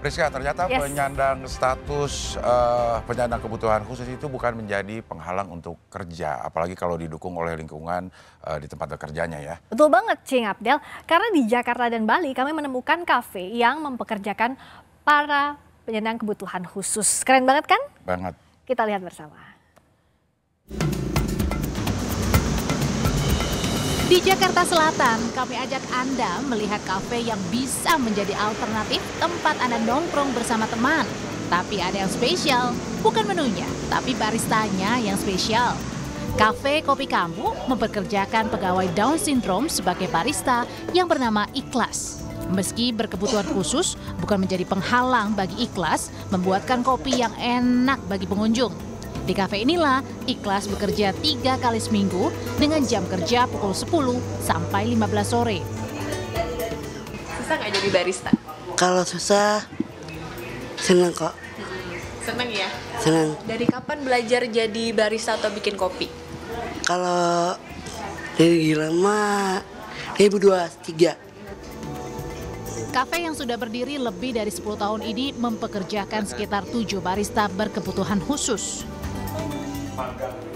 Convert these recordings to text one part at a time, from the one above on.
Priska, ternyata Yes. penyandang status penyandang kebutuhan khusus itu bukan menjadi penghalang untuk kerja, apalagi kalau didukung oleh lingkungan di tempat bekerjanya ya. Betul banget, Cing Abdel. Karena di Jakarta dan Bali kami menemukan kafe yang mempekerjakan para penyandang kebutuhan khusus. Keren banget kan? Banget. Kita lihat bersama. Di Jakarta Selatan, kami ajak Anda melihat kafe yang bisa menjadi alternatif tempat Anda nongkrong bersama teman. Tapi ada yang spesial, bukan menunya, tapi baristanya yang spesial. Kafe Kopi Kamu mempekerjakan pegawai Down Syndrome sebagai barista yang bernama Ikhlas. Meski berkebutuhan khusus, bukan menjadi penghalang bagi Ikhlas membuatkan kopi yang enak bagi pengunjung. Di kafe inilah Ikhlas bekerja 3 kali seminggu dengan jam kerja pukul 10 sampai 15 sore. Susah nggak jadi barista? Kalau susah, seneng kok. Seneng ya? Seneng. Dari kapan belajar jadi barista atau bikin kopi? Kalau dari lama 2023. Kafe yang sudah berdiri lebih dari 10 tahun ini mempekerjakan sekitar 7 barista berkebutuhan khusus.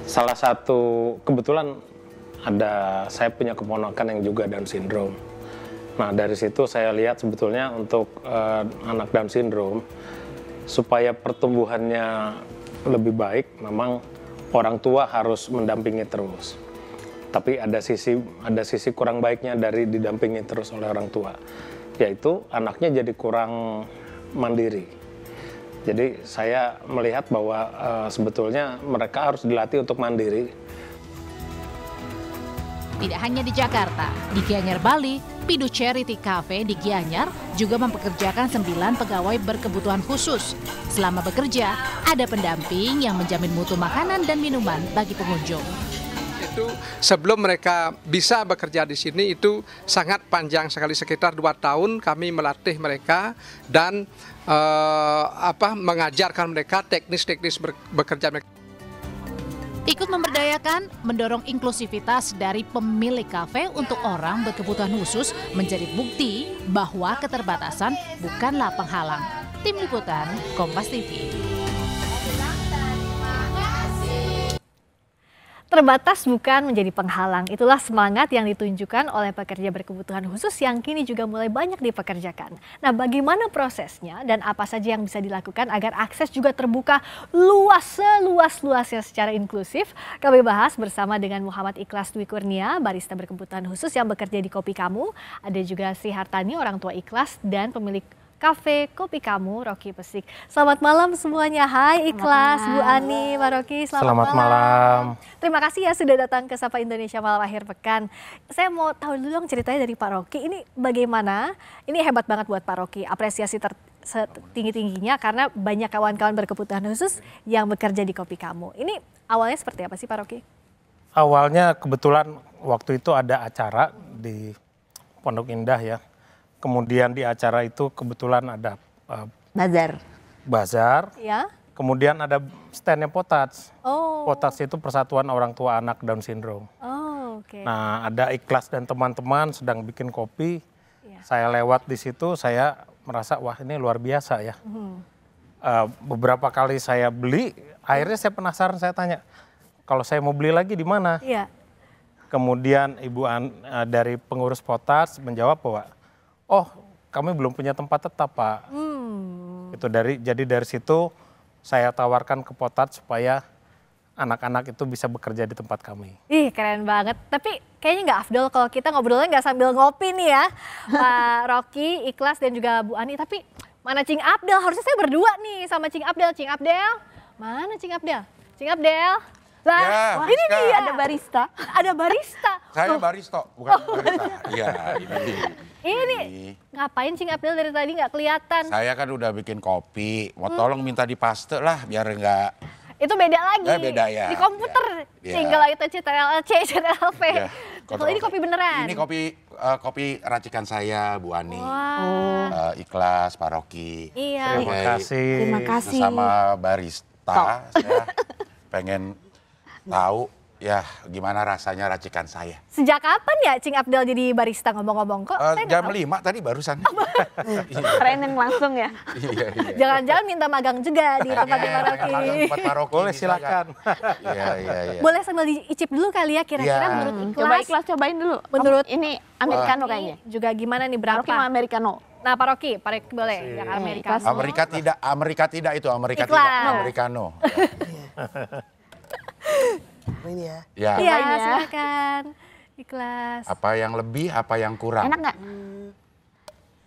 Salah satu kebetulan saya punya keponakan yang juga Down syndrome. Nah dari situ saya lihat sebetulnya untuk anak Down syndrome supaya pertumbuhannya lebih baik, memang orang tua harus mendampingi terus. Tapi ada sisi kurang baiknya dari didampingi terus oleh orang tua, yaitu anaknya jadi kurang mandiri. Jadi saya melihat bahwa sebetulnya mereka harus dilatih untuk mandiri. Tidak hanya di Jakarta, di Gianyar Bali, Pidu Charity Cafe di Gianyar juga mempekerjakan 9 pegawai berkebutuhan khusus. Selama bekerja, ada pendamping yang menjamin mutu makanan dan minuman bagi pengunjung. Itu sebelum mereka bisa bekerja di sini itu sangat panjang sekali, sekitar 2 tahun kami melatih mereka dan mengajarkan mereka teknis-teknis bekerja mereka. Ikut memberdayakan, mendorong inklusivitas dari pemilik kafe untuk orang berkebutuhan khusus menjadi bukti bahwa keterbatasan bukanlah penghalang. Tim Liputan, Kompas TV. Terbatas bukan menjadi penghalang. Itulah semangat yang ditunjukkan oleh pekerja berkebutuhan khusus yang kini juga mulai banyak dipekerjakan. Nah, bagaimana prosesnya dan apa saja yang bisa dilakukan agar akses juga terbuka seluas-luasnya secara inklusif? Kami bahas bersama dengan Muhammad Ikhlas Dwi Kurnia, barista berkebutuhan khusus yang bekerja di Kopi Kamu. Ada juga Sri Hartani, orang tua Ikhlas, dan pemilik Kafe Kopi Kamu, Rocky Pesik. Selamat malam semuanya. Hai Ikhlas, Bu Ani, Pak Rocky, selamat malam. Terima kasih ya sudah datang ke Sapa Indonesia malam akhir pekan. Saya mau tahu dulu dong ceritanya dari Pak Rocky. Ini bagaimana? Ini hebat banget buat Pak Rocky. Apresiasi setinggi-tingginya karena banyak kawan-kawan berkebutuhan khusus yang bekerja di Kopi Kamu. Ini awalnya seperti apa sih Pak Rocky? Awalnya kebetulan waktu itu ada acara di Pondok Indah ya. Kemudian di acara itu kebetulan ada bazar. Ya. Kemudian ada standnya Potats. Oh. Potats itu Persatuan Orang Tua Anak Down Syndrome. Oh, oke. Nah, ada Ikhlas dan teman-teman sedang bikin kopi. Ya. Saya lewat di situ, saya merasa wah ini luar biasa ya. Beberapa kali saya beli, akhirnya saya penasaran, saya tanya, kalau saya mau beli lagi di mana? Iya. Kemudian dari pengurus Potats menjawab bahwa, oh kami belum punya tempat tetap Pak. Jadi dari situ saya tawarkan ke Potats supaya anak-anak itu bisa bekerja di tempat kami. Ih keren banget, tapi kayaknya nggak afdol kalau kita ngobrolnya nggak sambil ngopi nih ya. Pak Rocky, Ikhlas dan juga Bu Ani, tapi mana Cing Abdel? Harusnya saya berdua nih sama Cing Abdel. Cing Abdel, mana Cing Abdel? Cing Abdel. Lah, Ya, ini Priska. dia. Ada barista. Ada barista. Saya baristo, bukan barista. Iya, Ini ngapain Cing Abdel dari tadi nggak kelihatan? Saya kan udah bikin kopi, mau tolong minta dipaste lah biar enggak. Itu beda lagi. Beda ya. Di komputer, Ya. tinggal itu CTRL-C, CTRL-V. Ya, Kalau ini kopi beneran. Ini kopi racikan saya, Bu Ani. Wah. Ikhlas, Pak Rocky. Iya. Terima kasih. Terima kasih. Bersama barista, saya pengen tahu Ya, gimana rasanya racikan saya? Sejak kapan ya Cing Abdel jadi barista ngomong-ngomong kok? Saya nggak Jam tahu. 5 tadi barusan. Training langsung ya. Iya, iya. Jangan-jangan minta magang juga di tempat Pengen Paroki. magang tempat paroki. Boleh bisa silakan. nggak? Iya, iya, iya. Boleh sambil diicip dulu kali ya kira-kira Iya. menurut Coba Ikhlas. Ikhlas cobain dulu. Menurut ini americano kayaknya. Juga gimana nih berapa? Paroki mau americano. Nah Paroki boleh yang Amerika. Amerika tidak itu, Amerika Ikhlas. tidak, Americano. Apa ini ya? Ya. Iya Cobain ya. silakan. Ikhlas. Apa yang lebih, apa yang kurang? Enak nggak?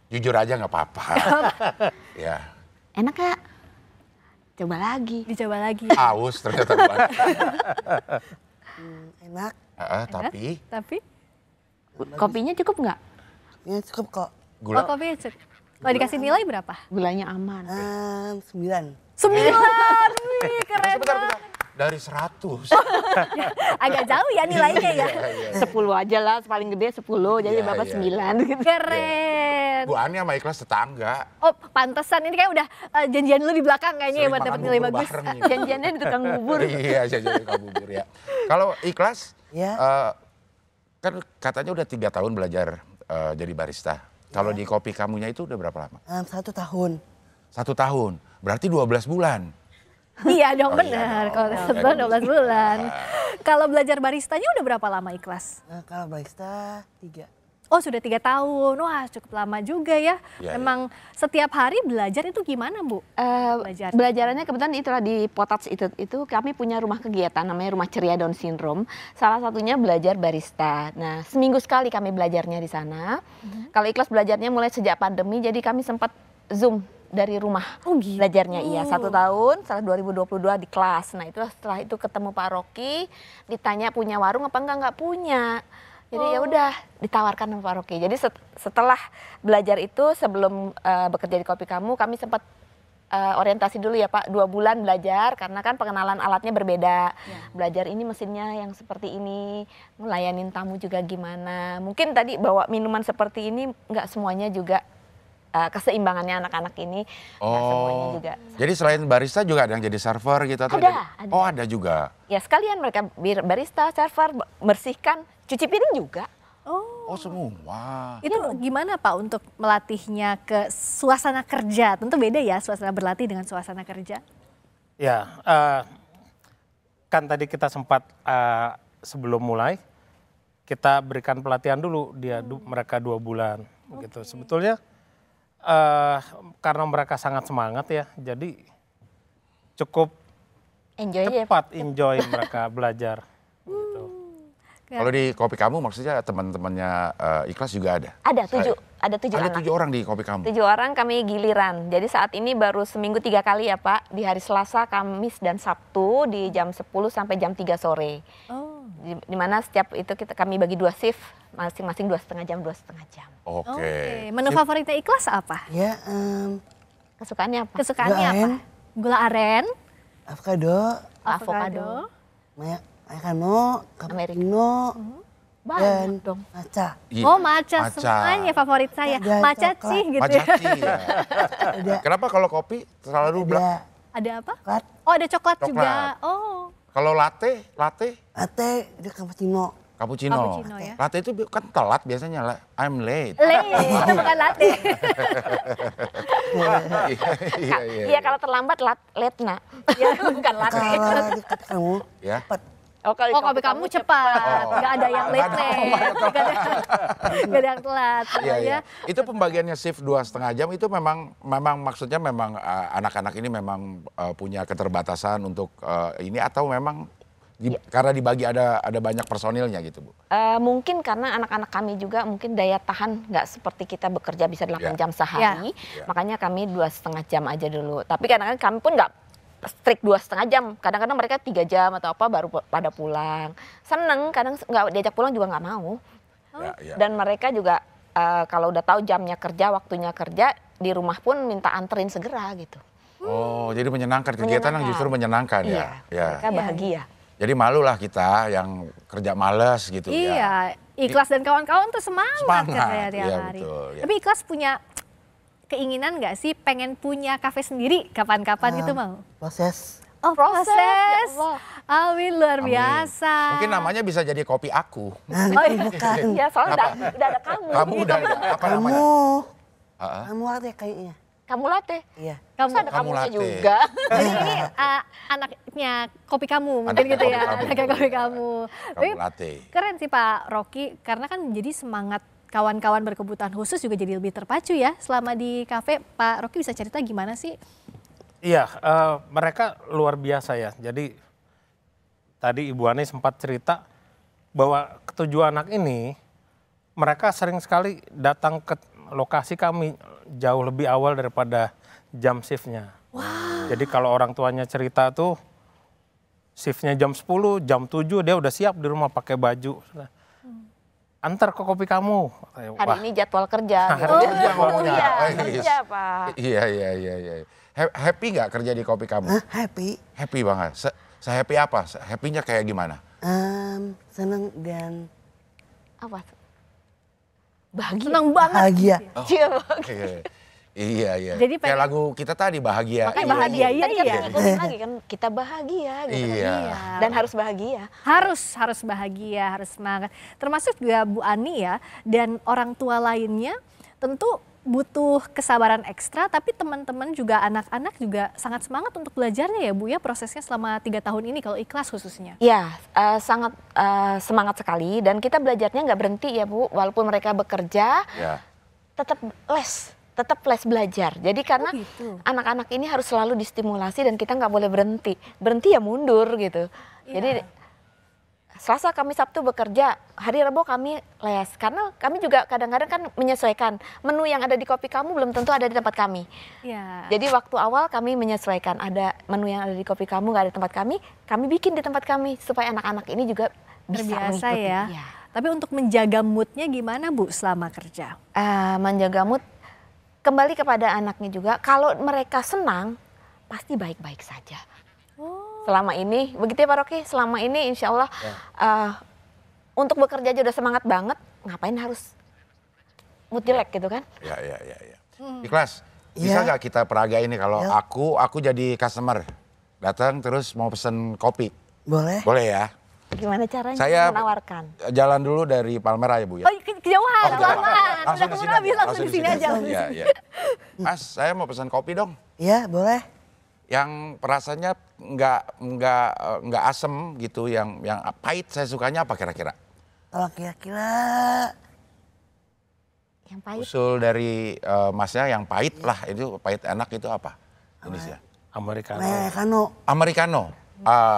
Jujur aja nggak apa-apa. Ya. Enak nggak? Coba lagi. Dicoba lagi. Aus ternyata bukan. Enak. Tapi Tapi Kopinya cukup nggak? Ya cukup kok. gula kopi kalau dikasih nilai berapa? Gulanya aman. 9. 9. Wih, keren Bentar, banget. dari 100. Agak jauh ya nilainya ya. 10 aja lah, paling gede 10, jadi Iya, Bapak iya. 9 gitu. Keren. Bu Ani sama Ikhlas tetangga. Oh, pantesan ini kayak udah janjian lu di belakang kayaknya ya Sering buat makan dapat nilai bubur bagus. bareng ini. Janjiannya di tukang bubur. Iya, jajan tukang bubur ya. Kalau Ikhlas, Ya. kan katanya udah 3 tahun belajar jadi barista. Kalau di kopi kamunya itu udah berapa lama? 1 tahun. 1 tahun, berarti 12 bulan. Iya dong Oh, iya benar. dong. Kalau Jadi 12 bulan. Kalau belajar baristanya udah berapa lama Ikhlas? Kalau barista 3. Oh sudah 3 tahun. Wah cukup lama juga ya. Iya, Memang setiap hari belajar itu gimana Bu? Belajar. Belajarannya kebetulan itulah di Potats itu kami punya rumah kegiatan namanya Rumah Ceria Down Syndrome. Salah satunya belajar barista. Nah, seminggu sekali kami belajarnya di sana. Kalau Ikhlas belajarnya mulai sejak pandemi, jadi kami sempat Zoom dari rumah. Oh gitu. Belajarnya iya 1 tahun, setelah 2022 di kelas. Nah, itu setelah itu ketemu Pak Rocky, ditanya punya warung apa enggak punya. Jadi ya udah ditawarkan sama Pak Rocky. Jadi setelah belajar itu sebelum bekerja di Kopi Kamu, kami sempat orientasi dulu ya Pak, 2 bulan belajar karena kan pengenalan alatnya berbeda. Belajar ini mesinnya yang seperti ini, ngelayanin tamu juga gimana. Mungkin tadi bawa minuman seperti ini nggak semuanya juga keseimbangannya anak-anak ini nggak semuanya juga. Jadi selain barista juga ada yang jadi server gitu atau Ada, jadi- ada. Oh, ada juga. Ya sekalian mereka barista, server, bersihkan, cuci piring juga. Oh, semua. Itu gimana Pak untuk melatihnya ke suasana kerja? Tentu beda ya suasana berlatih dengan suasana kerja. Ya, kan tadi kita sempat sebelum mulai kita berikan pelatihan dulu mereka 2 bulan begitu. Sebetulnya karena mereka sangat semangat ya, jadi cukup Enjoy aja. cepat enjoy mereka belajar. Gitu. Kalau di kopi kamu maksudnya teman-temannya Ikhlas juga ada? Ada 7 Ada anak. 7 orang di kopi kamu? 7 orang kami giliran. Jadi saat ini baru seminggu 3 kali ya Pak. Di hari Selasa, Kamis, dan Sabtu di jam 10 sampai jam 3 sore. Oh. Di mana setiap itu kami bagi 2 shift. Masing-masing 2,5 jam, 2,5 jam. Oke. Oke. Menu favoritnya Ikhlas apa? Ya, Kesukaannya apa? Kesukaannya Gula apa? aren. Gula aren, avocado, Avocado. americano, cappuccino, dan Banyak dong. matcha. Iya, oh matcha, semuanya favorit saya. Dan Matcha coklat. sih gitu ya. Macaci ya. Ada, Kenapa kalau kopi selalu ada Ada apa? coklat, Oh ada coklat, Coklat. juga. Oh. kalau latte latte, ada cappuccino. cappuccino. Cappuccino ya. Latte itu kan telat biasanya lah. I'm late. Itu bukan latte. Iya, Iya kalau terlambat late nak. Ya, bukan latte. Kalau di kopi kamu, Ya. cepat. Oh, kalau Oh kopi kamu cepat, Oh. nggak ada yang Nggak late. Nggak ada yang telat. Iya, iya. Ya. Itu pembagiannya shift 2,5 jam itu memang maksudnya memang anak-anak ini memang punya keterbatasan untuk ini atau memang karena dibagi ada banyak personilnya gitu Bu? Mungkin karena anak-anak kami juga mungkin daya tahan nggak seperti kita bekerja bisa 8 jam sehari. Ya. Makanya kami 2,5 jam aja dulu. Tapi kadang-kadang kami pun nggak strict 2,5 jam. Kadang-kadang mereka 3 jam atau apa baru pada pulang. Seneng, kadang nggak diajak pulang juga nggak mau. Ya, ya. Dan mereka juga kalau udah tahu jamnya kerja, waktunya kerja, di rumah pun minta anterin segera gitu. Oh, jadi menyenangkan kegiatan yang justru menyenangkan Iya, ya. Ya. mereka bahagia. Jadi malulah kita yang kerja malas gitu ya. Iya, Ikhlas dan kawan-kawan tuh semangat Semangat, katanya tiap iya, hari. betul, ya. Tapi Ikhlas punya keinginan nggak sih pengen punya kafe sendiri kapan-kapan gitu mau? Proses. Oh, Proses, proses. ya Allah. Amin, luar Amin. biasa. Mungkin namanya bisa jadi kopi aku. Bukan. Iya, soalnya udah ada kamu. Kamu udah apa namanya? Kamu latte kayaknya. Kamu latte. Iya. Kamu, Terus ada Kamu kamunya latte. juga. jadi ini anaknya kopi kamu mungkin Anaknya gitu ya, kopi kamu. anaknya kopi kamu. Tapi Kamu latte. keren sih Pak Rocky, karena kan jadi semangat kawan-kawan berkebutuhan khusus juga jadi lebih terpacu ya selama di kafe. Pak Rocky bisa cerita gimana sih? Iya, mereka luar biasa ya. Jadi tadi Ibu Ani sempat cerita bahwa ketujuh anak ini mereka sering sekali datang ke lokasi kami jauh lebih awal daripada jam shiftnya. Jadi kalau orang tuanya cerita tuh shiftnya jam 10, jam 7 dia udah siap di rumah pakai baju. Antar ke kopi kamu. Hari ini jadwal kerja. Kerja ngomongnya. Iya, Oh, iya. kerja Pak. Iya. Happy nggak kerja di kopi kamu? Happy. Happy banget. Se-happy apa? Happy-nya kayak gimana? Senang dan Apa? Bahagia. Senang banget. bahagia. Iya, Iya. Jadi Kayak pengen- lagu kita tadi bahagia. Makanya bahagia, iya, Tadi kan iya. ngikutin lagi kan kita bahagia gitu. Iya. Dan harus bahagia. Harus bahagia, harus semangat. Termasuk juga Bu Ani ya, dan orang tua lainnya tentu butuh kesabaran ekstra, tapi teman-teman juga anak-anak juga sangat semangat untuk belajarnya ya Bu ya, prosesnya selama 3 tahun ini kalau ikhlas khususnya. Ya, sangat semangat sekali dan kita belajarnya nggak berhenti ya Bu, walaupun mereka bekerja, Ya. tetap les belajar. Jadi karena gitu. anak-anak ini harus selalu distimulasi dan kita nggak boleh berhenti ya mundur gitu. Jadi Selasa, Kamis, Sabtu bekerja, hari Rabu kami les. Karena kami juga kadang-kadang kan menyesuaikan menu yang ada di kopi kamu belum tentu ada di tempat kami. Ya. Jadi waktu awal kami menyesuaikan, ada menu yang ada di kopi kamu nggak ada di tempat kami bikin di tempat kami supaya anak-anak ini juga bisa Terbiasa mengikuti. ya. Iya. Tapi untuk menjaga moodnya gimana Bu selama kerja? Menjaga mood kembali kepada anaknya juga. Kalau mereka senang, pasti baik-baik saja. Selama ini, begitu ya Pak Rocky, selama ini insya Allah untuk bekerja aja udah semangat banget, ngapain harus mood jelek gitu kan? Ya. Ikhlas. Bisa nggak kita peragain nih kalau aku jadi customer, datang terus mau pesen kopi. Boleh? Boleh ya? Gimana caranya Saya menawarkan? jalan dulu dari Palmerah ya Bu ya? Oh kejauhan, Oh, kelamaan. langsung Udah di sini keburu habis, aja, langsung di sini aja. Iya. Mas, saya mau pesan kopi dong. Iya, boleh. Yang rasanya nggak asem gitu, yang pahit. Saya sukanya apa kira-kira? Kalau kira-kira Yang pahit. Usul dari Masnya yang pahit lah, itu pahit enak itu apa jenisnya? Americano. Americano. Americano.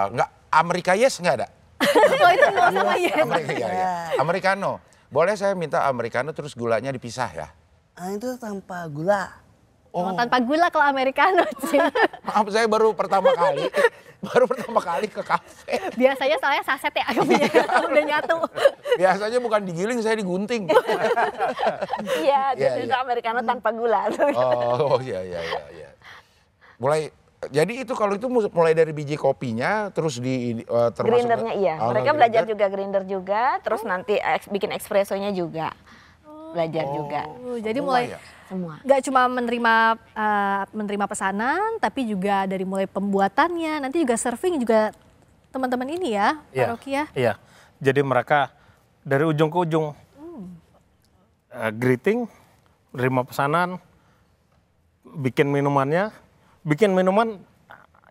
Nggak Amerika Yes nggak ada? Oh itu nggak sama ya. Americano. Boleh saya minta Americano terus gulanya dipisah ya? Itu tanpa gula. Oh, tanpa gula kalau Americano sih. Maaf, saya baru pertama kali ke kafe. Biasanya soalnya saset ya, udah nyatu. Biasanya bukan digiling, saya digunting. Iya, Iya, itu iya. Americano tanpa gula. Oh iya. Mulai, jadi itu kalau itu mulai dari biji kopinya, terus termasuk Grindernya iya, Oh, mereka belajar grinder. juga grinder juga, terus nanti bikin espressonya juga. Belajar juga. Jadi Semua mulai ya? Semua. nggak cuma menerima pesanan, tapi juga dari mulai pembuatannya, nanti juga serving juga teman-teman ini ya, Pak Rocky ya. Iya, jadi mereka dari ujung ke ujung greeting, menerima pesanan, bikin minuman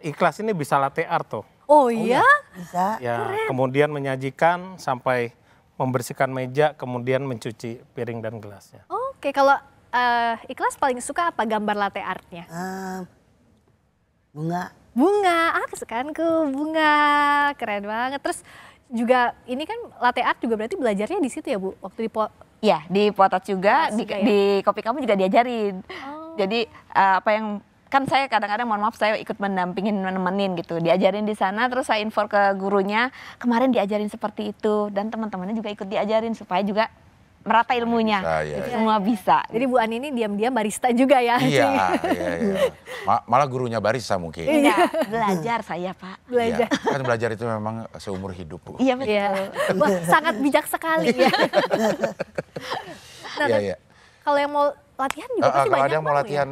ikhlas ini bisa latte art tuh. Oh iya? Bisa. Ya, kemudian menyajikan sampai membersihkan meja, kemudian mencuci piring dan gelasnya. Oke, kalau ikhlas paling suka apa gambar latte artnya? Bunga. Bunga, kesukaanku bunga, keren banget. Terus juga ini kan latte art juga berarti belajarnya di situ ya Bu, waktu di Iya, di Potat juga, Potats juga ya? di kopi kamu juga diajarin. Jadi apa yang kan saya kadang-kadang mohon maaf saya ikut mendampingin nemenin gitu, diajarin di sana terus saya info ke gurunya kemarin diajarin seperti itu dan teman-temannya juga ikut diajarin supaya juga merata ilmunya. Bisa, ya. Itu semua bisa. Jadi Bu Ani ini diam-diam barista juga ya? Iya. Malah gurunya barista mungkin. Enggak, belajar saya Pak. Belajar. Iya, kan belajar itu memang seumur hidup Bu. Iya betul. Iya. Wah, sangat bijak sekali ya. Nah, Iya. kalau yang mau latihan juga pasti Kalau banyak ada yang mau banget ya? latihan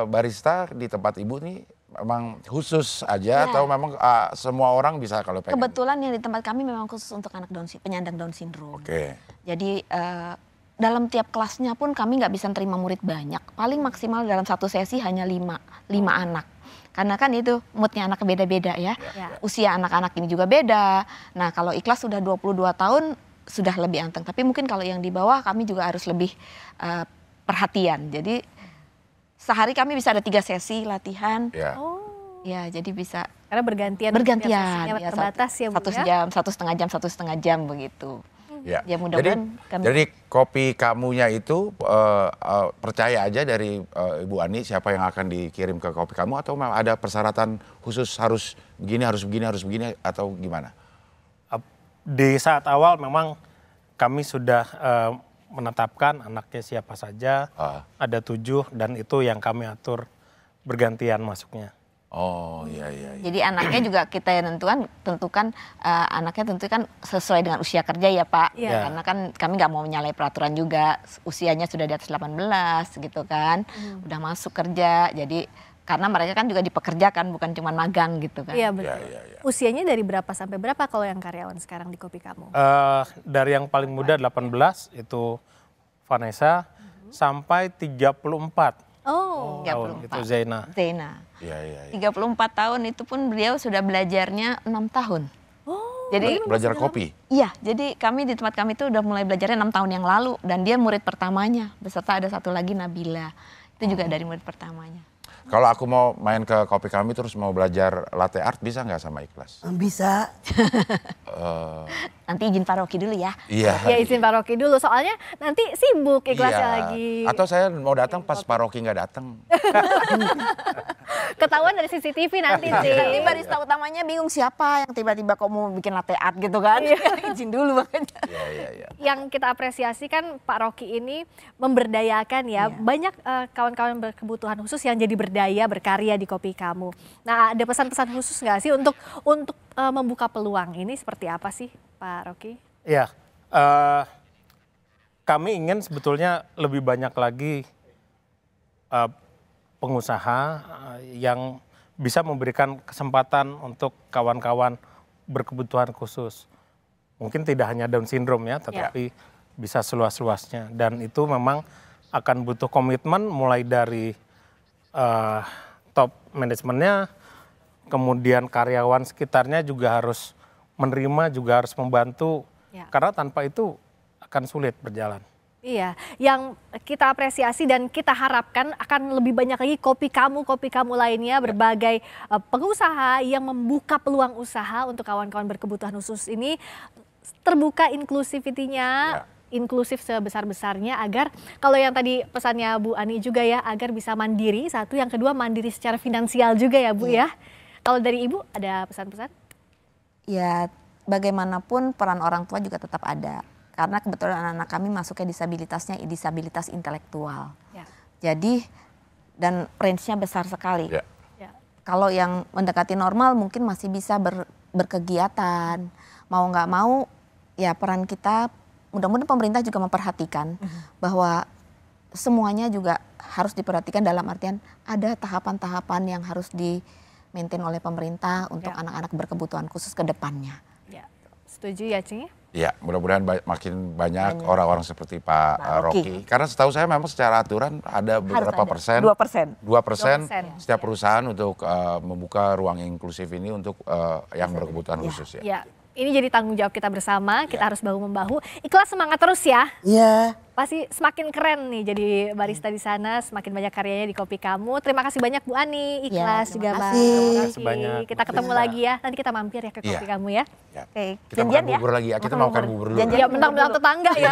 barista di tempat Ibu nih, memang khusus aja atau memang semua orang bisa kalau pengen? Kebetulan yang di tempat kami memang khusus untuk anak penyandang Down syndrome. Oke. Jadi dalam tiap kelasnya pun kami nggak bisa terima murid banyak. Paling maksimal dalam satu sesi hanya 5 anak. Karena kan itu moodnya anak beda-beda ya. Usia anak-anak ini juga beda. Nah kalau ikhlas sudah 22 tahun sudah lebih anteng. Tapi mungkin kalau yang di bawah kami juga harus lebih perhatian. Jadi sehari kami bisa ada 3 sesi latihan. Ya jadi bisa. Karena bergantian. Ya, terbatas ya Bu 1 jam, 1,5 jam begitu. Ya, mudah-mudahan jadi kopi kamunya itu percaya aja dari Ibu Ani siapa yang akan dikirim ke kopi kamu atau ada persyaratan khusus harus begini atau gimana? Di saat awal memang kami sudah menetapkan anaknya siapa saja, ada 7 dan itu yang kami atur bergantian masuknya. Oh iya. Jadi anaknya juga kita yang tentukan anaknya tentukan sesuai dengan usia kerja ya Pak. Karena kan kami nggak mau menyalahi peraturan juga, usianya sudah di atas 18 gitu kan, udah masuk kerja. Jadi karena mereka kan juga dipekerjakan bukan cuma magang gitu kan. Iya betul. Usianya dari berapa sampai berapa kalau yang karyawan sekarang di kopi kamu? Dari yang paling muda 18 itu Vanessa sampai 34. Oh, tahun itu Zaina. Iya. 34 tahun itu pun beliau sudah belajarnya 6 tahun. Jadi belajar kopi? Iya, jadi kami di tempat kami itu udah mulai belajarnya 6 tahun yang lalu. Dan dia murid pertamanya, beserta ada satu lagi Nabila. Itu juga dari murid pertamanya. Kalau aku mau main ke kopi kami terus mau belajar latte art bisa nggak sama Ikhlas? Bisa. Nanti izin paroki dulu ya. Iya. Ya izin paroki dulu, soalnya nanti sibuk Ikhlasnya lagi. Atau saya mau datang pas paroki nggak datang. Ketahuan dari CCTV nanti sih. Nanti barista utamanya bingung siapa yang tiba-tiba kok mau bikin latte art gitu kan. Izin dulu makanya. Iya. Yang kita apresiasi kan Pak Rocky ini memberdayakan ya. Banyak kawan-kawan berkebutuhan khusus yang jadi berdaya, berkarya di kopi kamu. Nah ada pesan-pesan khusus nggak sih untuk membuka peluang ini seperti apa sih Pak Rocky? Iya, kami ingin sebetulnya lebih banyak lagi pengusaha yang bisa memberikan kesempatan untuk kawan-kawan berkebutuhan khusus. Mungkin tidak hanya Down syndrome ya, tetapi bisa seluas-luasnya. Dan itu memang akan butuh komitmen mulai dari top manajemennya, kemudian karyawan sekitarnya juga harus menerima, juga harus membantu. Karena tanpa itu akan sulit berjalan. Iya, yang kita apresiasi dan kita harapkan akan lebih banyak lagi kopi kamu lainnya, berbagai pengusaha yang membuka peluang usaha untuk kawan-kawan berkebutuhan khusus ini terbuka inklusivitinya, inklusif sebesar-besarnya agar kalau yang tadi pesannya Bu Ani juga ya, agar bisa mandiri, satu, yang kedua mandiri secara finansial juga ya Bu ya. Kalau dari Ibu ada pesan-pesan? Ya bagaimanapun peran orang tua juga tetap ada. Karena kebetulan anak-anak kami masuknya disabilitasnya disabilitas intelektual. Jadi dan range-nya besar sekali. Kalau yang mendekati normal mungkin masih bisa berkegiatan. Mau nggak mau ya peran kita, mudah-mudahan pemerintah juga memperhatikan bahwa semuanya juga harus diperhatikan dalam artian ada tahapan-tahapan yang harus di-maintain oleh pemerintah untuk anak-anak berkebutuhan khusus ke depannya. Setuju ya Cing? Ya, mudah-mudahan makin banyak orang-orang seperti Pak Rocky. Karena setahu saya memang secara aturan ada beberapa persen, 2% setiap perusahaan untuk membuka ruang inklusif ini untuk yang berkebutuhan khusus ya. Ini jadi tanggung jawab kita bersama, kita harus bahu-membahu. Ikhlas semangat terus ya. Iya. Pasti semakin keren nih jadi barista di sana, semakin banyak karyanya di kopi kamu. Terima kasih banyak Bu Ani, Ikhlas juga Bang Rocky. Kita ketemu lagi ya, nanti kita mampir ya ke kopi kamu ya. Oke, Kita makan bubur lagi ya, kita mau makan bubur dulu. Ya mentang-mentang tetangga ya.